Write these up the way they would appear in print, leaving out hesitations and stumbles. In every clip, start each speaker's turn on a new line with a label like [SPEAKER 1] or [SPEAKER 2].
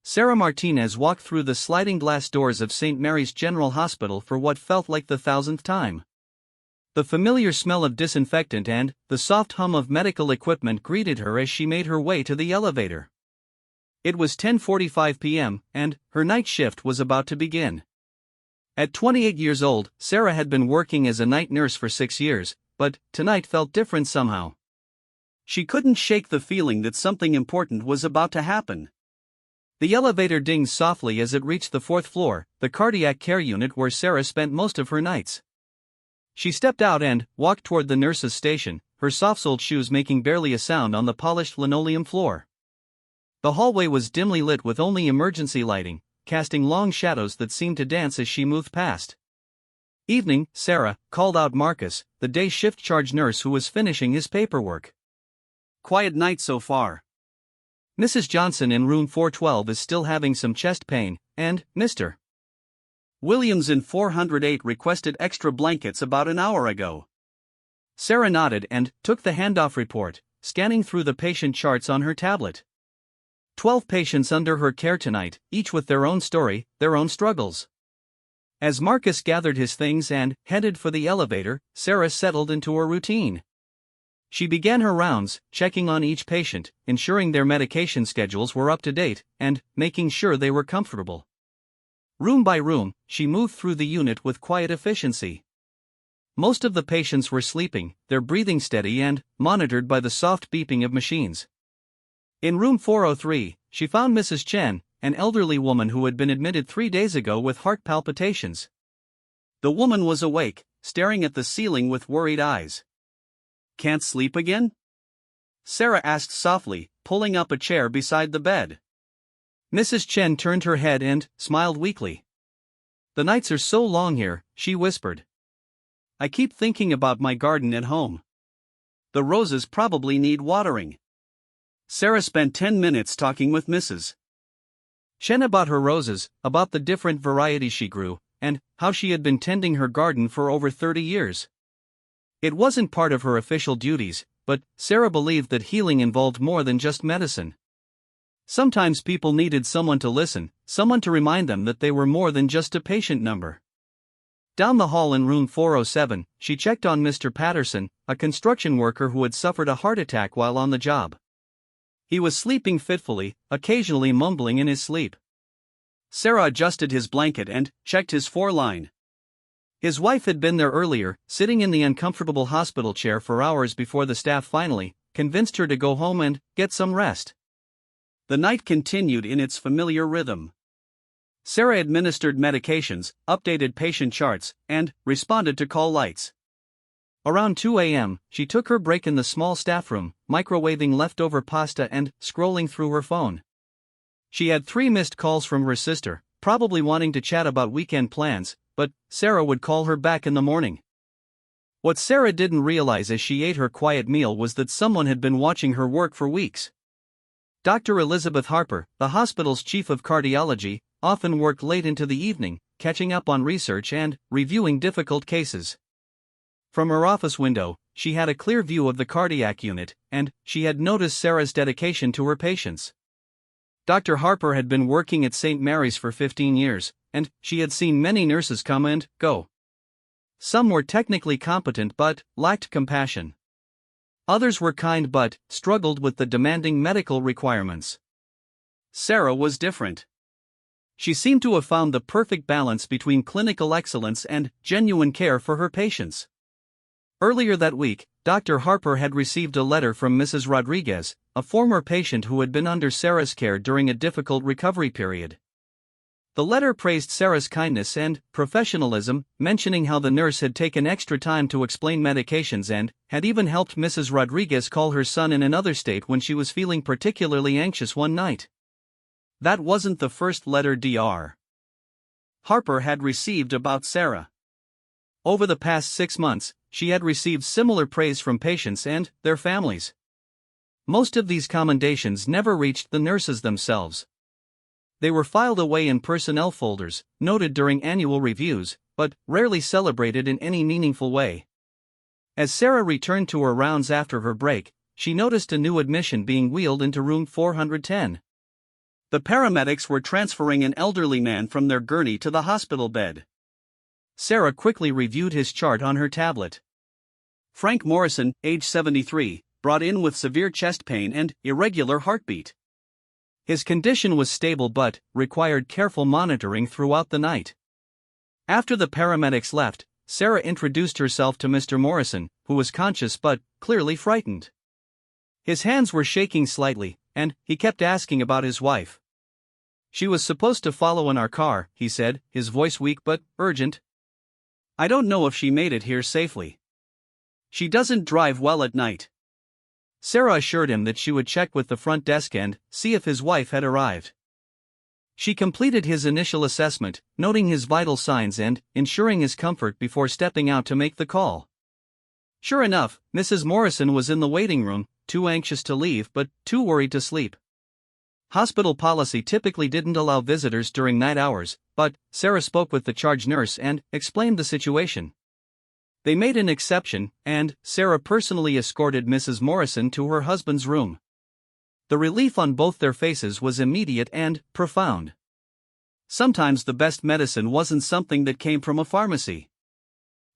[SPEAKER 1] Sarah Martinez walked through the sliding glass doors of St. Mary's General Hospital for what felt like the 1000th time. The familiar smell of disinfectant and the soft hum of medical equipment greeted her as she made her way to the elevator. It was 10:45 p.m., and her night shift was about to begin. At 28 years old, Sarah had been working as a night nurse for 6 years, but tonight felt different somehow. She couldn't shake the feeling that something important was about to happen. The elevator dinged softly as it reached the 4th floor, the cardiac care unit where Sarah spent most of her nights. She stepped out and walked toward the nurse's station, her soft-soled shoes making barely a sound on the polished linoleum floor. The hallway was dimly lit with only emergency lighting, casting long shadows that seemed to dance as she moved past. "Evening, Sarah," called out Marcus, the day shift charge nurse who was finishing his paperwork. "Quiet night so far. Mrs. Johnson in room 412 is still having some chest pain, and Mr. Williams in 408 requested extra blankets about an hour ago." Sarah nodded and took the handoff report, scanning through the patient charts on her tablet. 12 patients under her care tonight, each with their own story, their own struggles. As Marcus gathered his things and headed for the elevator, Sarah settled into her routine. She began her rounds, checking on each patient, ensuring their medication schedules were up to date, and making sure they were comfortable. Room by room, she moved through the unit with quiet efficiency. Most of the patients were sleeping, their breathing steady and monitored by the soft beeping of machines. In room 403, she found Mrs. Chen, an elderly woman who had been admitted 3 days ago with heart palpitations. The woman was awake, staring at the ceiling with worried eyes. "Can't sleep again?" Sarah asked softly, pulling up a chair beside the bed. Mrs. Chen turned her head and smiled weakly. "The nights are so long here," she whispered. "I keep thinking about my garden at home. The roses probably need watering." Sarah spent 10 minutes talking with Mrs. Chen about her roses, about the different varieties she grew, and how she had been tending her garden for over 30 years. It wasn't part of her official duties, but Sarah believed that healing involved more than just medicine. Sometimes people needed someone to listen, someone to remind them that they were more than just a patient number. Down the hall in room 407, she checked on Mr. Patterson, a construction worker who had suffered a heart attack while on the job. He was sleeping fitfully, occasionally mumbling in his sleep. Sarah adjusted his blanket and checked his foreline. His wife had been there earlier, sitting in the uncomfortable hospital chair for hours before the staff finally convinced her to go home and get some rest. The night continued in its familiar rhythm. Sarah administered medications, updated patient charts, and responded to call lights. Around 2 a.m., she took her break in the small staff room, microwaving leftover pasta and scrolling through her phone. She had 3 missed calls from her sister, probably wanting to chat about weekend plans, but Sarah would call her back in the morning. What Sarah didn't realize as she ate her quiet meal was that someone had been watching her work for weeks. Dr. Elizabeth Harper, the hospital's chief of cardiology, often worked late into the evening, catching up on research and reviewing difficult cases. From her office window, she had a clear view of the cardiac unit, and she had noticed Sarah's dedication to her patients. Dr. Harper had been working at St. Mary's for 15 years, and she had seen many nurses come and go. Some were technically competent but lacked compassion. Others were kind but struggled with the demanding medical requirements. Sarah was different. She seemed to have found the perfect balance between clinical excellence and genuine care for her patients. Earlier that week, Dr. Harper had received a letter from Mrs. Rodriguez, a former patient who had been under Sarah's care during a difficult recovery period. The letter praised Sarah's kindness and professionalism, mentioning how the nurse had taken extra time to explain medications and had even helped Mrs. Rodriguez call her son in another state when she was feeling particularly anxious one night. That wasn't the first letter Dr. Harper had received about Sarah. Over the past 6 months, she had received similar praise from patients and their families. Most of these commendations never reached the nurses themselves. They were filed away in personnel folders, noted during annual reviews, but rarely celebrated in any meaningful way. As Sarah returned to her rounds after her break, she noticed a new admission being wheeled into room 410. The paramedics were transferring an elderly man from their gurney to the hospital bed. Sarah quickly reviewed his chart on her tablet. Frank Morrison, age 73, brought in with severe chest pain and irregular heartbeat. His condition was stable but required careful monitoring throughout the night. After the paramedics left, Sarah introduced herself to Mr. Morrison, who was conscious but clearly frightened. His hands were shaking slightly, and he kept asking about his wife. "She was supposed to follow in our car," he said, his voice weak but urgent. "I don't know if she made it here safely. She doesn't drive well at night." Sarah assured him that she would check with the front desk and see if his wife had arrived. She completed his initial assessment, noting his vital signs and ensuring his comfort before stepping out to make the call. Sure enough, Mrs. Morrison was in the waiting room, too anxious to leave but too worried to sleep. Hospital policy typically didn't allow visitors during night hours, but Sarah spoke with the charge nurse and explained the situation. They made an exception, and Sarah personally escorted Mrs. Morrison to her husband's room. The relief on both their faces was immediate and profound. Sometimes the best medicine wasn't something that came from a pharmacy.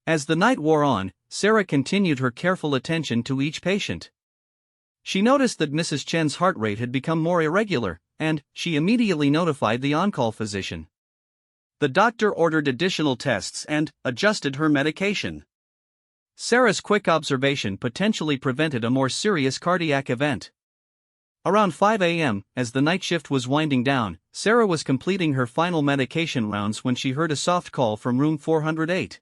[SPEAKER 1] As the night wore on, Sarah continued her careful attention to each patient. She noticed that Mrs. Chen's heart rate had become more irregular, and she immediately notified the on-call physician. The doctor ordered additional tests and adjusted her medication. Sarah's quick observation potentially prevented a more serious cardiac event. Around 5 a.m., as the night shift was winding down, Sarah was completing her final medication rounds when she heard a soft call from room 408.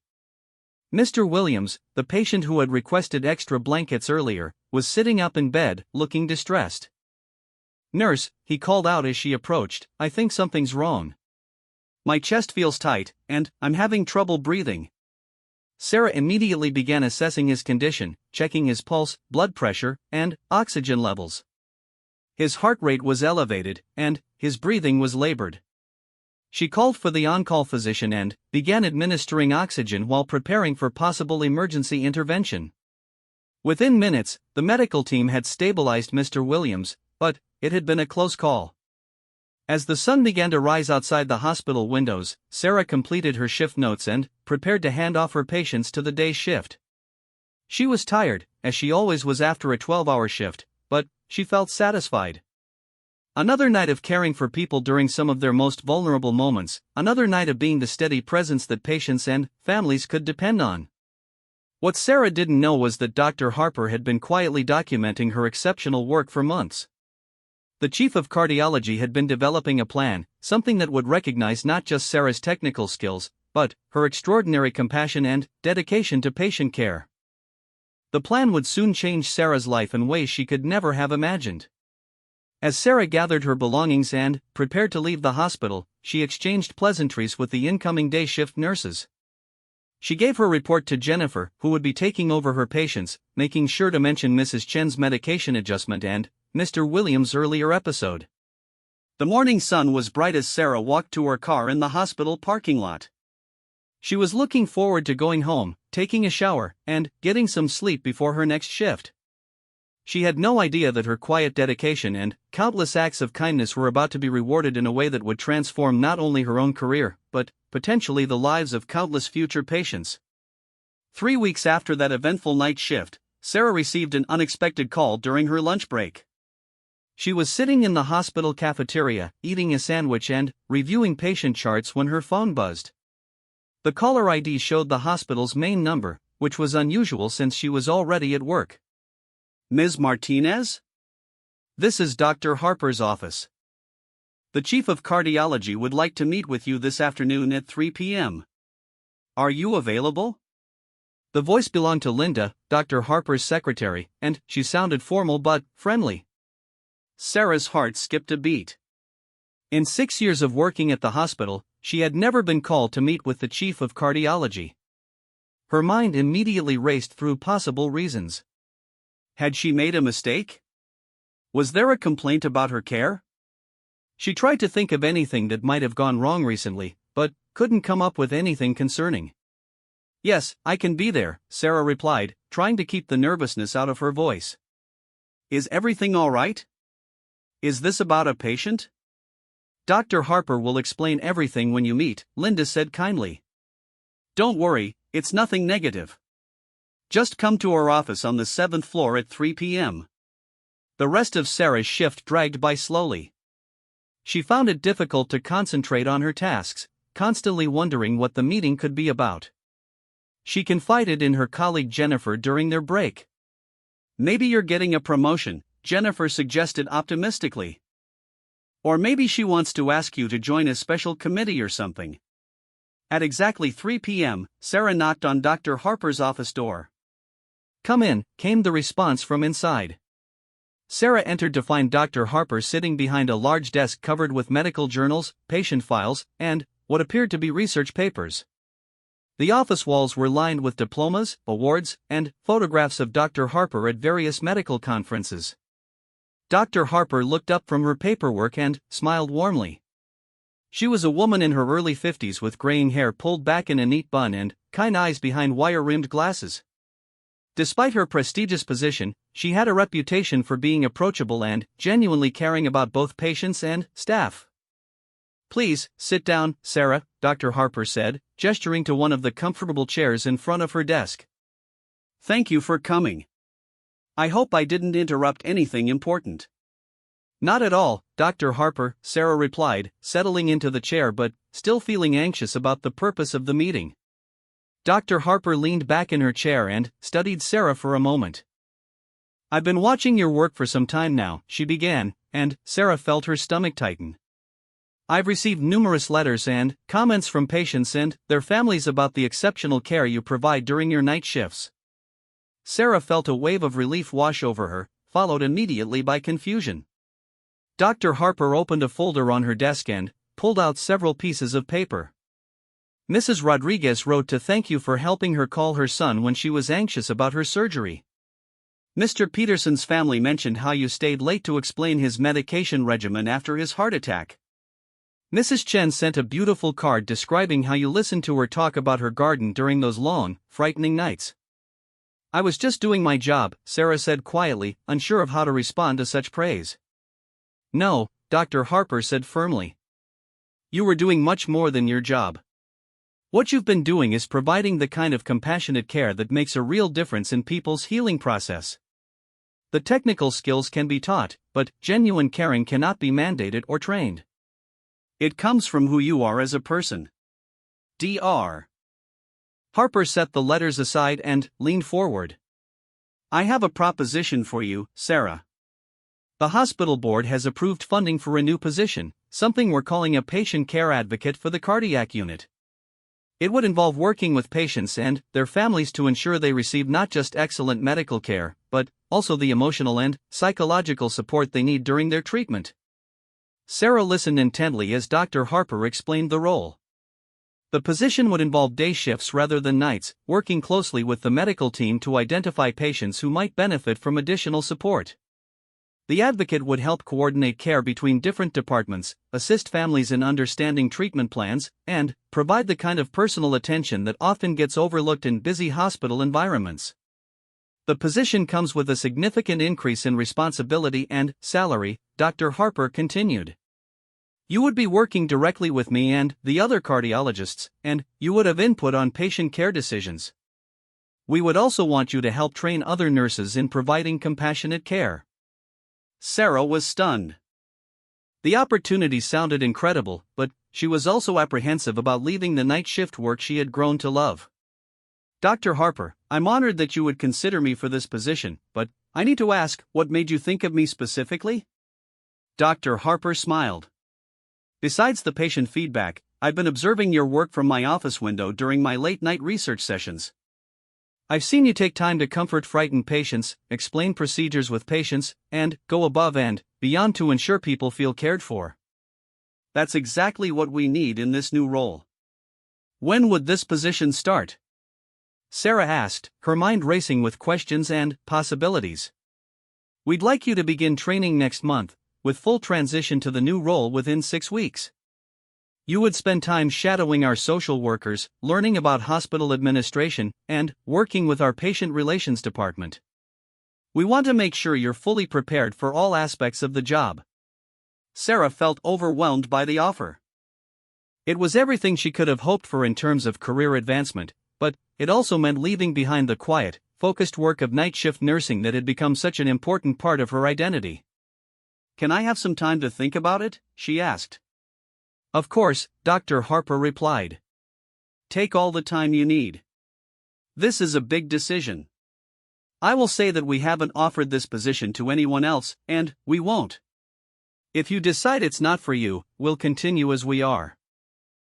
[SPEAKER 1] Mr. Williams, the patient who had requested extra blankets earlier, was sitting up in bed, looking distressed. "Nurse," he called out as she approached, "I think something's wrong. My chest feels tight, and I'm having trouble breathing." Sarah immediately began assessing his condition, checking his pulse, blood pressure, and oxygen levels. His heart rate was elevated, and his breathing was labored. She called for the on-call physician and began administering oxygen while preparing for possible emergency intervention. Within minutes, the medical team had stabilized Mr. Williams, but it had been a close call. As the sun began to rise outside the hospital windows, Sarah completed her shift notes and prepared to hand off her patients to the day's shift. She was tired, as she always was after a 12-hour shift, but she felt satisfied. Another night of caring for people during some of their most vulnerable moments, another night of being the steady presence that patients and families could depend on. What Sarah didn't know was that Dr. Harper had been quietly documenting her exceptional work for months. The chief of cardiology had been developing a plan, something that would recognize not just Sarah's technical skills, but her extraordinary compassion and dedication to patient care. The plan would soon change Sarah's life in ways she could never have imagined. As Sarah gathered her belongings and prepared to leave the hospital, she exchanged pleasantries with the incoming day shift nurses. She gave her report to Jennifer, who would be taking over her patients, making sure to mention Mrs. Chen's medication adjustment and Mr. Williams' earlier episode. The morning sun was bright as Sarah walked to her car in the hospital parking lot. She was looking forward to going home, taking a shower, and getting some sleep before her next shift. She had no idea that her quiet dedication and countless acts of kindness were about to be rewarded in a way that would transform not only her own career, but potentially the lives of countless future patients. 3 weeks after that eventful night shift, Sarah received an unexpected call during her lunch break. She was sitting in the hospital cafeteria, eating a sandwich and reviewing patient charts when her phone buzzed. The caller ID showed the hospital's main number, which was unusual since she was already at work. "Ms. Martinez? This is Dr. Harper's office. The chief of cardiology would like to meet with you this afternoon at 3 p.m. Are you available?" The voice belonged to Linda, Dr. Harper's secretary, and she sounded formal but friendly. Sarah's heart skipped a beat. In 6 years of working at the hospital, she had never been called to meet with the chief of cardiology. Her mind immediately raced through possible reasons. Had she made a mistake? Was there a complaint about her care? She tried to think of anything that might have gone wrong recently, but couldn't come up with anything concerning. "Yes, I can be there," Sarah replied, trying to keep the nervousness out of her voice. "Is everything all right? Is this about a patient?" Dr. Harper will explain everything when you meet, Linda said kindly. Don't worry, it's nothing negative. Just come to our office on the 7th floor at 3 p.m. The rest of Sarah's shift dragged by slowly. She found it difficult to concentrate on her tasks, constantly wondering what the meeting could be about. She confided in her colleague Jennifer during their break. Maybe you're getting a promotion, Jennifer suggested optimistically. Or maybe she wants to ask you to join a special committee or something. At exactly 3 p.m., Sarah knocked on Dr. Harper's office door. Come in, came the response from inside. Sarah entered to find Dr. Harper sitting behind a large desk covered with medical journals, patient files, and what appeared to be research papers. The office walls were lined with diplomas, awards, and photographs of Dr. Harper at various medical conferences. Dr. Harper looked up from her paperwork and smiled warmly. She was a woman in her early 50s with graying hair pulled back in a neat bun and kind eyes behind wire-rimmed glasses. Despite her prestigious position, she had a reputation for being approachable and genuinely caring about both patients and staff. Please, sit down, Sarah, Dr. Harper said, gesturing to one of the comfortable chairs in front of her desk. Thank you for coming. I hope I didn't interrupt anything important. Not at all, Dr. Harper, Sarah replied, settling into the chair but still feeling anxious about the purpose of the meeting. Dr. Harper leaned back in her chair and studied Sarah for a moment. I've been watching your work for some time now, she began, and Sarah felt her stomach tighten. I've received numerous letters and comments from patients and their families about the exceptional care you provide during your night shifts. Sarah felt a wave of relief wash over her, followed immediately by confusion. Dr. Harper opened a folder on her desk and pulled out several pieces of paper. Mrs. Rodriguez wrote to thank you for helping her call her son when she was anxious about her surgery. Mr. Peterson's family mentioned how you stayed late to explain his medication regimen after his heart attack. Mrs. Chen sent a beautiful card describing how you listened to her talk about her garden during those long, frightening nights. I was just doing my job, Sarah said quietly, unsure of how to respond to such praise. No, Dr. Harper said firmly. You were doing much more than your job. What you've been doing is providing the kind of compassionate care that makes a real difference in people's healing process. The technical skills can be taught, but genuine caring cannot be mandated or trained. It comes from who you are as a person. Dr. Harper set the letters aside and leaned forward. I have a proposition for you, Sarah. The hospital board has approved funding for a new position, something we're calling a patient care advocate for the cardiac unit. It would involve working with patients and their families to ensure they receive not just excellent medical care, but also the emotional and psychological support they need during their treatment. Sarah listened intently as Dr. Harper explained the role. The position would involve day shifts rather than nights, working closely with the medical team to identify patients who might benefit from additional support. The advocate would help coordinate care between different departments, assist families in understanding treatment plans, and provide the kind of personal attention that often gets overlooked in busy hospital environments. The position comes with a significant increase in responsibility and salary, Dr. Harper continued. You would be working directly with me and the other cardiologists, and you would have input on patient care decisions. We would also want you to help train other nurses in providing compassionate care. Sarah was stunned. The opportunity sounded incredible, but she was also apprehensive about leaving the night shift work she had grown to love. Dr. Harper, I'm honored that you would consider me for this position, but I need to ask, what made you think of me specifically? Dr. Harper smiled. Besides the patient feedback, I've been observing your work from my office window during my late-night research sessions. I've seen you take time to comfort frightened patients, explain procedures with patients, and go above and beyond to ensure people feel cared for. That's exactly what we need in this new role. When would this position start? Sarah asked, her mind racing with questions and possibilities. We'd like you to begin training next month, with full transition to the new role within 6 weeks. You would spend time shadowing our social workers, learning about hospital administration, and working with our patient relations department. We want to make sure you're fully prepared for all aspects of the job. Sarah felt overwhelmed by the offer. It was everything she could have hoped for in terms of career advancement, but it also meant leaving behind the quiet, focused work of night shift nursing that had become such an important part of her identity. "Can I have some time to think about it?" she asked. "Of course," Dr. Harper replied. "Take all the time you need. This is a big decision. I will say that we haven't offered this position to anyone else, and we won't. If you decide it's not for you, we'll continue as we are.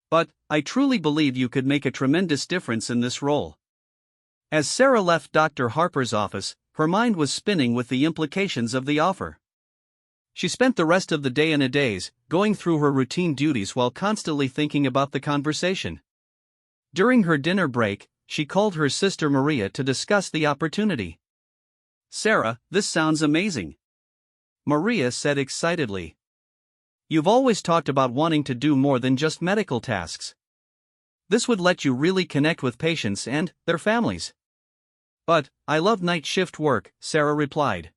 [SPEAKER 1] But I truly believe you could make a tremendous difference in this role." As Sarah left Dr. Harper's office, her mind was spinning with the implications of the offer. She spent the rest of the day and a daze, going through her routine duties while constantly thinking about the conversation. During her dinner break, she called her sister Maria to discuss the opportunity. "Sarah, this sounds amazing," Maria said excitedly. "You've always talked about wanting to do more than just medical tasks. This would let you really connect with patients and their families." "But I love night shift work," Sarah replied.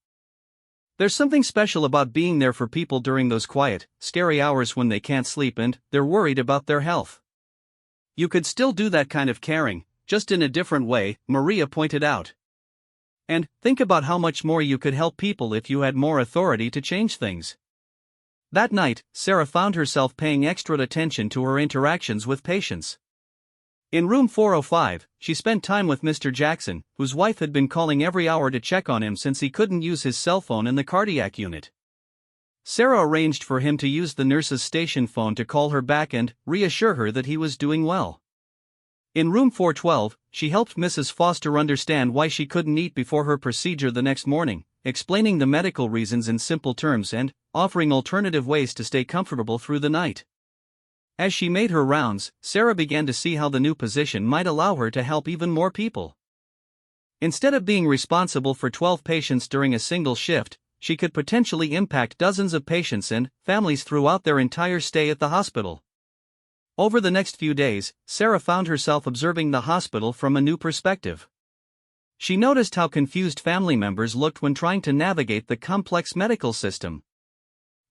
[SPEAKER 1] "There's something special about being there for people during those quiet, scary hours when they can't sleep and they're worried about their health." "You could still do that kind of caring, just in a different way," Maria pointed out. "And think about how much more you could help people if you had more authority to change things." That night, Sarah found herself paying extra attention to her interactions with patients. In room 405, she spent time with Mr. Jackson, whose wife had been calling every hour to check on him since he couldn't use his cell phone in the cardiac unit. Sarah arranged for him to use the nurse's station phone to call her back and reassure her that he was doing well. In room 412, she helped Mrs. Foster understand why she couldn't eat before her procedure the next morning, explaining the medical reasons in simple terms and offering alternative ways to stay comfortable through the night. As she made her rounds, Sarah began to see how the new position might allow her to help even more people. Instead of being responsible for 12 patients during a single shift, she could potentially impact dozens of patients and families throughout their entire stay at the hospital. Over the next few days, Sarah found herself observing the hospital from a new perspective. She noticed how confused family members looked when trying to navigate the complex medical system.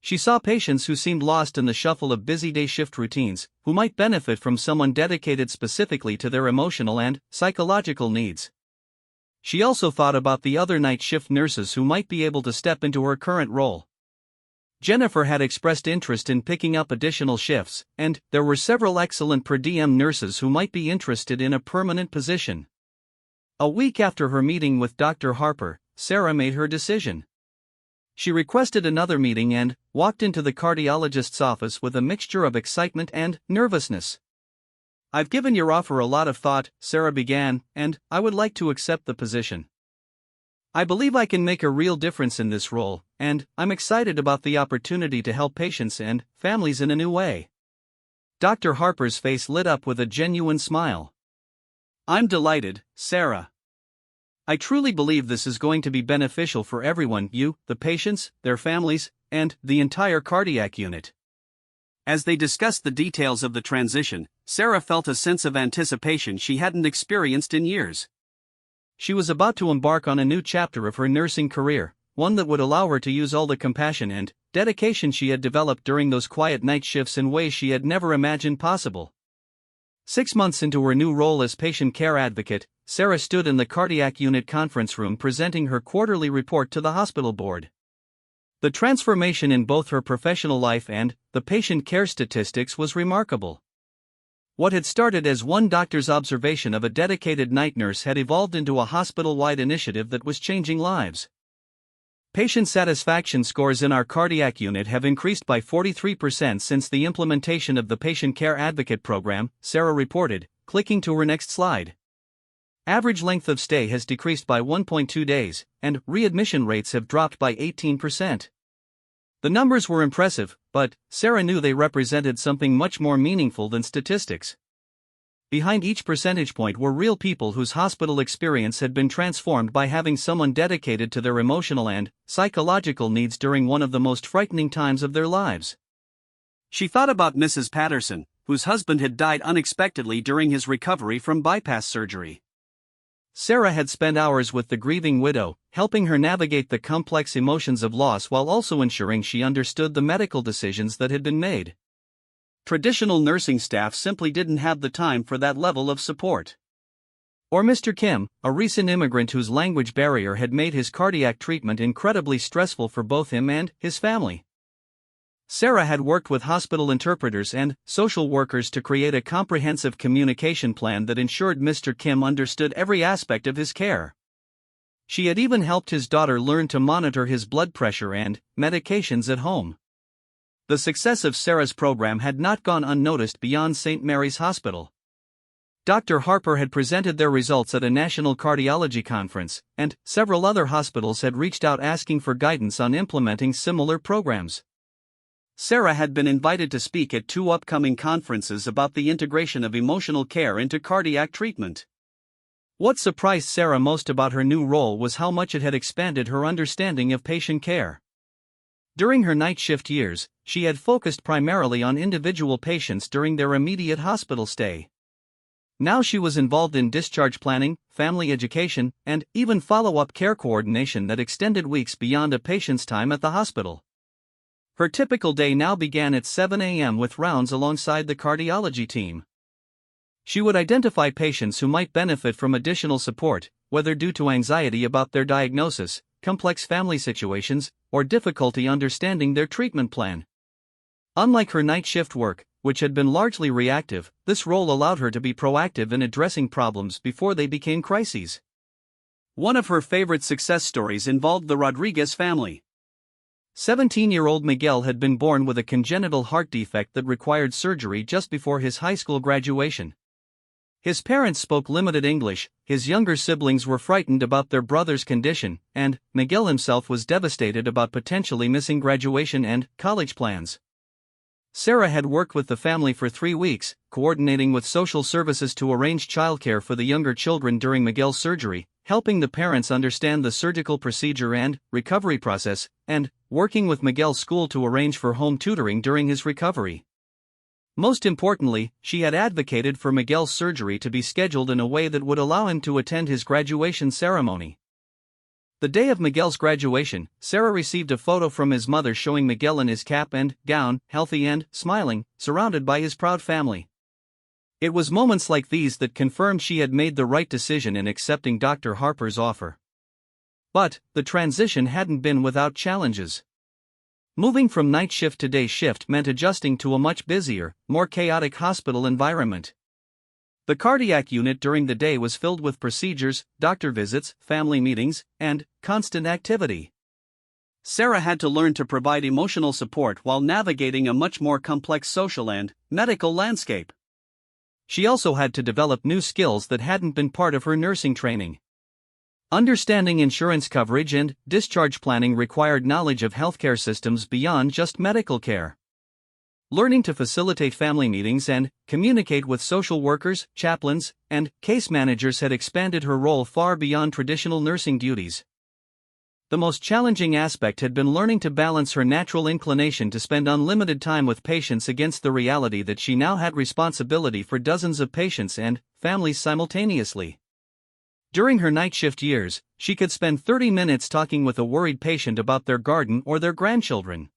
[SPEAKER 1] She saw patients who seemed lost in the shuffle of busy day shift routines, who might benefit from someone dedicated specifically to their emotional and psychological needs. She also thought about the other night shift nurses who might be able to step into her current role. Jennifer had expressed interest in picking up additional shifts, and there were several excellent per diem nurses who might be interested in a permanent position. A week after her meeting with Dr. Harper, Sarah made her decision. She requested another meeting and walked into the cardiologist's office with a mixture of excitement and nervousness. "I've given your offer a lot of thought," Sarah began, "and I would like to accept the position. I believe I can make a real difference in this role, and I'm excited about the opportunity to help patients and families in a new way." Dr. Harper's face lit up with a genuine smile. "I'm delighted, Sarah. I truly believe this is going to be beneficial for everyone, you, the patients, their families, and the entire cardiac unit." As they discussed the details of the transition, Sarah felt a sense of anticipation she hadn't experienced in years. She was about to embark on a new chapter of her nursing career, one that would allow her to use all the compassion and dedication she had developed during those quiet night shifts in ways she had never imagined possible. 6 months into her new role as patient care advocate, Sarah stood in the cardiac unit conference room presenting her quarterly report to the hospital board. The transformation in both her professional life and the patient care statistics was remarkable. What had started as one doctor's observation of a dedicated night nurse had evolved into a hospital-wide initiative that was changing lives. Patient satisfaction scores in our cardiac unit have increased by 43% since the implementation of the Patient Care Advocate program, Sarah reported, clicking to her next slide. Average length of stay has decreased by 1.2 days, and readmission rates have dropped by 18%. The numbers were impressive, but Sarah knew they represented something much more meaningful than statistics. Behind each percentage point were real people whose hospital experience had been transformed by having someone dedicated to their emotional and psychological needs during one of the most frightening times of their lives. She thought about Mrs. Patterson, whose husband had died unexpectedly during his recovery from bypass surgery. Sarah had spent hours with the grieving widow, helping her navigate the complex emotions of loss while also ensuring she understood the medical decisions that had been made. Traditional nursing staff simply didn't have the time for that level of support. Or Mr. Kim, a recent immigrant whose language barrier had made his cardiac treatment incredibly stressful for both him and his family. Sarah had worked with hospital interpreters and social workers to create a comprehensive communication plan that ensured Mr. Kim understood every aspect of his care. She had even helped his daughter learn to monitor his blood pressure and medications at home. The success of Sarah's program had not gone unnoticed beyond St. Mary's Hospital. Dr. Harper had presented their results at a national cardiology conference, and several other hospitals had reached out asking for guidance on implementing similar programs. Sarah had been invited to speak at 2 upcoming conferences about the integration of emotional care into cardiac treatment. What surprised Sarah most about her new role was how much it had expanded her understanding of patient care. During her night shift years, she had focused primarily on individual patients during their immediate hospital stay. Now she was involved in discharge planning, family education, and even follow-up care coordination that extended weeks beyond a patient's time at the hospital. Her typical day now began at 7 a.m. with rounds alongside the cardiology team. She would identify patients who might benefit from additional support, whether due to anxiety about their diagnosis, complex family situations, or difficulty understanding their treatment plan. Unlike her night shift work, which had been largely reactive, this role allowed her to be proactive in addressing problems before they became crises. One of her favorite success stories involved the Rodriguez family. 17-year-old Miguel had been born with a congenital heart defect that required surgery just before his high school graduation. His parents spoke limited English, his younger siblings were frightened about their brother's condition, and Miguel himself was devastated about potentially missing graduation and college plans. Sarah had worked with the family for 3 weeks, coordinating with social services to arrange childcare for the younger children during Miguel's surgery, helping the parents understand the surgical procedure and recovery process, and working with Miguel's school to arrange for home tutoring during his recovery. Most importantly, she had advocated for Miguel's surgery to be scheduled in a way that would allow him to attend his graduation ceremony. The day of Miguel's graduation, Sarah received a photo from his mother showing Miguel in his cap and gown, healthy and smiling, surrounded by his proud family. It was moments like these that confirmed she had made the right decision in accepting Dr. Harper's offer. But the transition hadn't been without challenges. Moving from night shift to day shift meant adjusting to a much busier, more chaotic hospital environment. The cardiac unit during the day was filled with procedures, doctor visits, family meetings, and constant activity. Sarah had to learn to provide emotional support while navigating a much more complex social and medical landscape. She also had to develop new skills that hadn't been part of her nursing training. Understanding insurance coverage and discharge planning required knowledge of healthcare systems beyond just medical care. Learning to facilitate family meetings and communicate with social workers, chaplains, and case managers had expanded her role far beyond traditional nursing duties. The most challenging aspect had been learning to balance her natural inclination to spend unlimited time with patients against the reality that she now had responsibility for dozens of patients and families simultaneously. During her night shift years, she could spend 30 minutes talking with a worried patient about their garden or their grandchildren.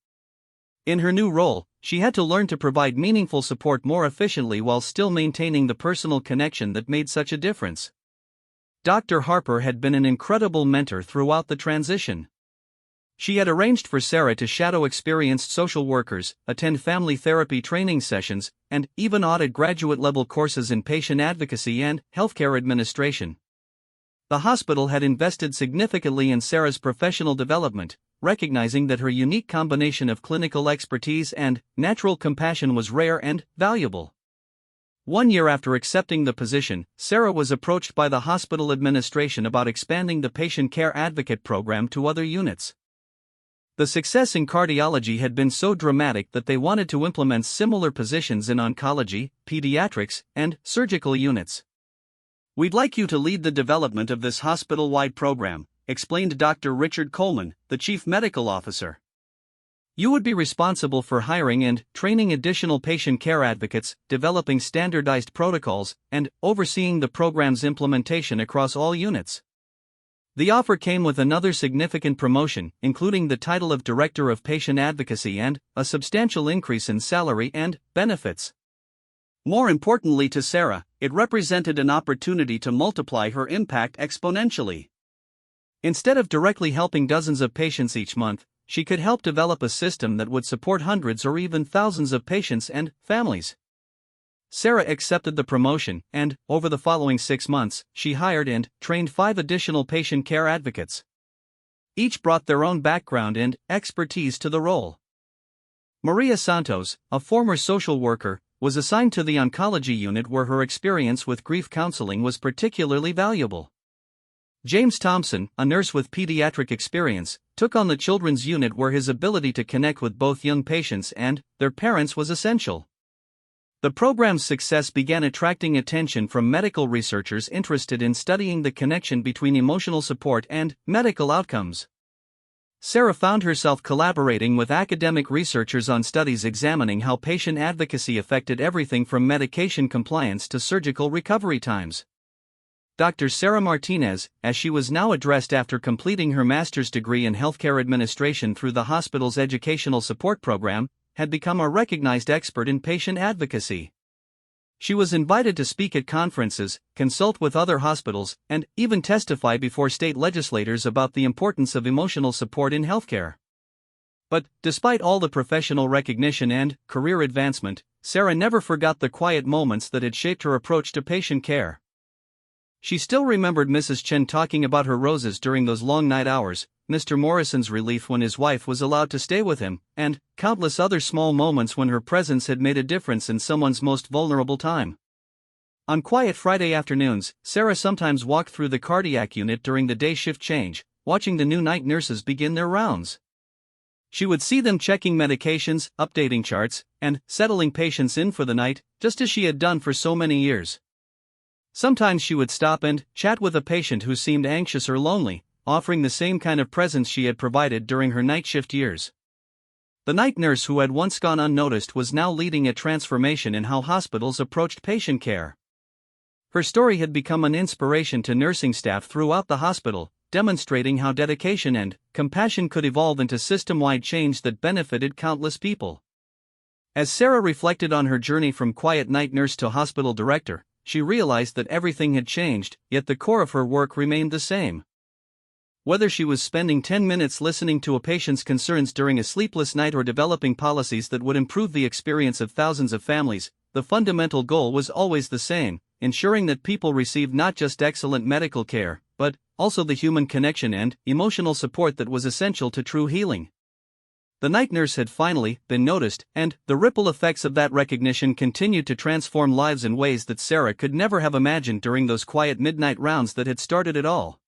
[SPEAKER 1] In her new role, she had to learn to provide meaningful support more efficiently while still maintaining the personal connection that made such a difference. Dr. Harper had been an incredible mentor throughout the transition. She had arranged for Sarah to shadow experienced social workers, attend family therapy training sessions, and even audit graduate-level courses in patient advocacy and healthcare administration. The hospital had invested significantly in Sarah's professional development, recognizing that her unique combination of clinical expertise and natural compassion was rare and valuable. 1 year after accepting the position, Sarah was approached by the hospital administration about expanding the patient care advocate program to other units. The success in cardiology had been so dramatic that they wanted to implement similar positions in oncology, pediatrics, and surgical units. "We'd like you to lead the development of this hospital-wide program," explained Dr. Richard Coleman, the chief medical officer. You would be responsible for hiring and training additional patient care advocates, developing standardized protocols, and overseeing the program's implementation across all units. The offer came with another significant promotion, including the title of Director of Patient Advocacy and a substantial increase in salary and benefits. More importantly to Sarah, it represented an opportunity to multiply her impact exponentially. Instead of directly helping dozens of patients each month, she could help develop a system that would support hundreds or even thousands of patients and families. Sarah accepted the promotion, and, over the following 6 months, she hired and trained 5 additional patient care advocates. Each brought their own background and expertise to the role. Maria Santos, a former social worker, was assigned to the oncology unit where her experience with grief counseling was particularly valuable. James Thompson, a nurse with pediatric experience, took on the children's unit where his ability to connect with both young patients and their parents was essential. The program's success began attracting attention from medical researchers interested in studying the connection between emotional support and medical outcomes. Sarah found herself collaborating with academic researchers on studies examining how patient advocacy affected everything from medication compliance to surgical recovery times. Dr. Sarah Martinez, as she was now addressed after completing her master's degree in healthcare administration through the hospital's educational support program, had become a recognized expert in patient advocacy. She was invited to speak at conferences, consult with other hospitals, and even testify before state legislators about the importance of emotional support in healthcare. But, despite all the professional recognition and career advancement, Sarah never forgot the quiet moments that had shaped her approach to patient care. She still remembered Mrs. Chen talking about her roses during those long night hours, Mr. Morrison's relief when his wife was allowed to stay with him, and countless other small moments when her presence had made a difference in someone's most vulnerable time. On quiet Friday afternoons, Sarah sometimes walked through the cardiac unit during the day shift change, watching the new night nurses begin their rounds. She would see them checking medications, updating charts, and settling patients in for the night, just as she had done for so many years. Sometimes she would stop and chat with a patient who seemed anxious or lonely, offering the same kind of presence she had provided during her night shift years. The night nurse who had once gone unnoticed was now leading a transformation in how hospitals approached patient care. Her story had become an inspiration to nursing staff throughout the hospital, demonstrating how dedication and compassion could evolve into system-wide change that benefited countless people. As Sarah reflected on her journey from quiet night nurse to hospital director, she realized that everything had changed, yet the core of her work remained the same. Whether she was spending 10 minutes listening to a patient's concerns during a sleepless night or developing policies that would improve the experience of thousands of families, the fundamental goal was always the same: ensuring that people received not just excellent medical care, but also the human connection and emotional support that was essential to true healing. The night nurse had finally been noticed, and the ripple effects of that recognition continued to transform lives in ways that Sarah could never have imagined during those quiet midnight rounds that had started it all.